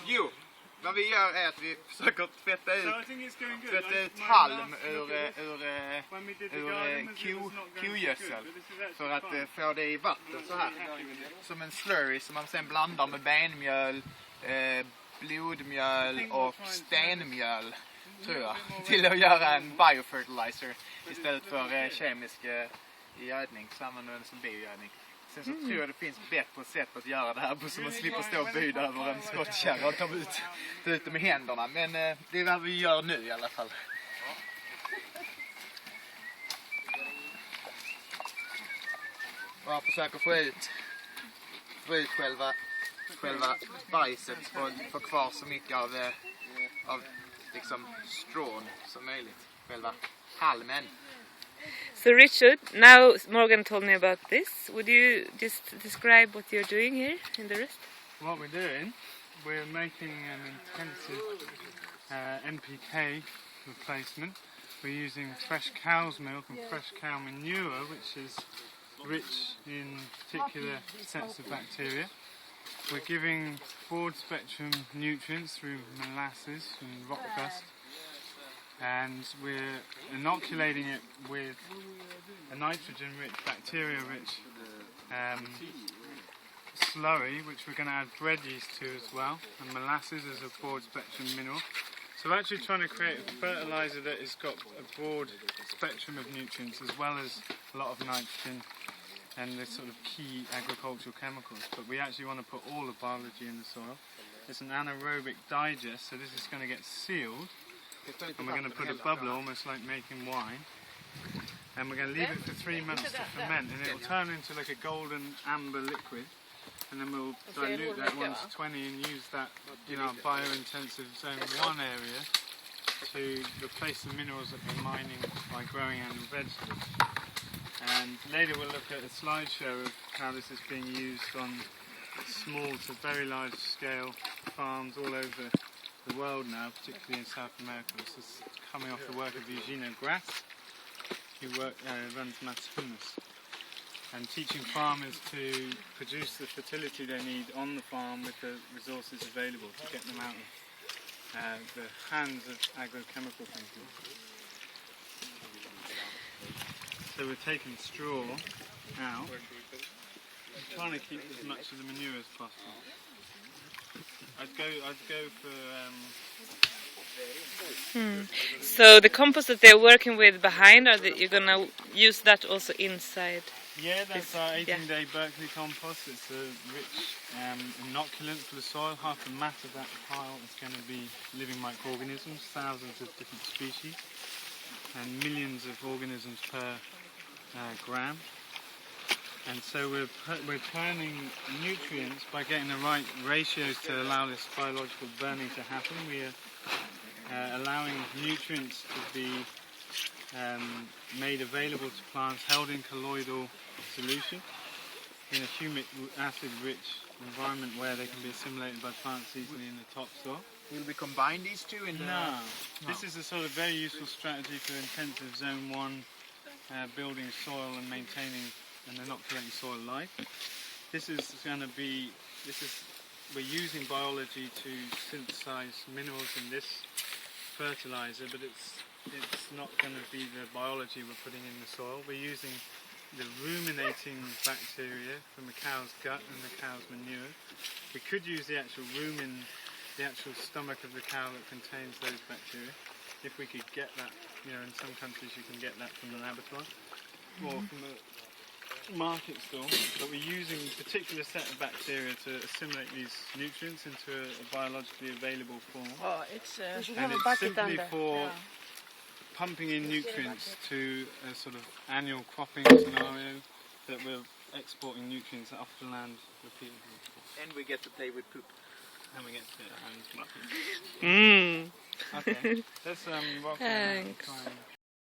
Jo, vad vi gör är att vi försöker tvätta ut halm ur kogödsel för att få det i vatten så här. Som en slurry som man sen blandar med benmjöl, blodmjöl och stenmjöl, tror jag, till att göra en biofertilizer istället för kemisk gödning, så använder den som biogödning. Sen så tror jag det finns bättre sätt att göra det här på, så man slipper stå och byda över en skottkärra och ta ut det med händerna. Men det är vad vi gör nu i alla fall. Och jag försöker få ut själva bajset och få kvar så mycket av liksom strån som möjligt. Själva halmen. So Richard, now Morgan told me about this. Would you just describe what you're doing here in the rest? What we're doing, we're making an intensive NPK replacement. We're using fresh cow's milk and fresh cow manure, which is rich in particular sets of bacteria. We're giving broad spectrum nutrients through molasses and rock dust. And we're inoculating it with a nitrogen-rich, bacteria-rich slurry, which we're going to add bread yeast to as well, and molasses as a broad-spectrum mineral. So we're actually trying to create a fertilizer that has got a broad spectrum of nutrients as well as a lot of nitrogen and the sort of key agricultural chemicals. But we actually want to put all the biology in the soil. It's an anaerobic digest, so this is going to get sealed. And we're going to put a bubble, almost like making wine, and we're going to leave it for 3 months to ferment, and it will turn into like a golden amber liquid, and then we'll dilute that 1 to 20 and use that in our bio-intensive zone 1 area to replace the minerals that we're mining by growing annual vegetables. And later we'll look at a slideshow of how this is being used on small to very large scale farms all over the world now, particularly in South America. This is coming off the work of Eugenio Grass, who runs Matahumas, and teaching farmers to produce the fertility they need on the farm with the resources available to get them out of the hands of agrochemical companies. So we're taking straw out and trying to keep as much of the manure as possible. I'd go for. So the compost that they're working with behind, you're gonna use that also inside? Yeah, that's our 18-day Berkeley compost. It's a rich inoculant for the soil. Half the mat of that pile is going to be living microorganisms, thousands of different species, and millions of organisms per gram. And so we're turning nutrients by getting the right ratios to allow this biological burning to happen. We are allowing nutrients to be made available to plants held in colloidal solution in a humic acid-rich environment where they can be assimilated by plants easily in the topsoil. Will we combine these two in No. This is a sort of very useful strategy for intensive zone 1 building soil and maintaining and inoculating soil life. We're using biology to synthesize minerals in this fertilizer, but it's not going to be the biology we're putting in the soil. We're using the ruminating bacteria from the cow's gut and the cow's manure. We could use the actual rumen, the actual stomach of the cow that contains those bacteria, if we could get that. You know, in some countries you can get that from the laboratory or from a market store, but we're using a particular set of bacteria to assimilate these nutrients into a biologically available form. Oh, it's and it's simply for pumping in nutrients to a sort of annual cropping scenario that we're exporting nutrients off the land repeatedly. And we get to play with poop. And we get to Mm. Okay, let's walk Thanks. around.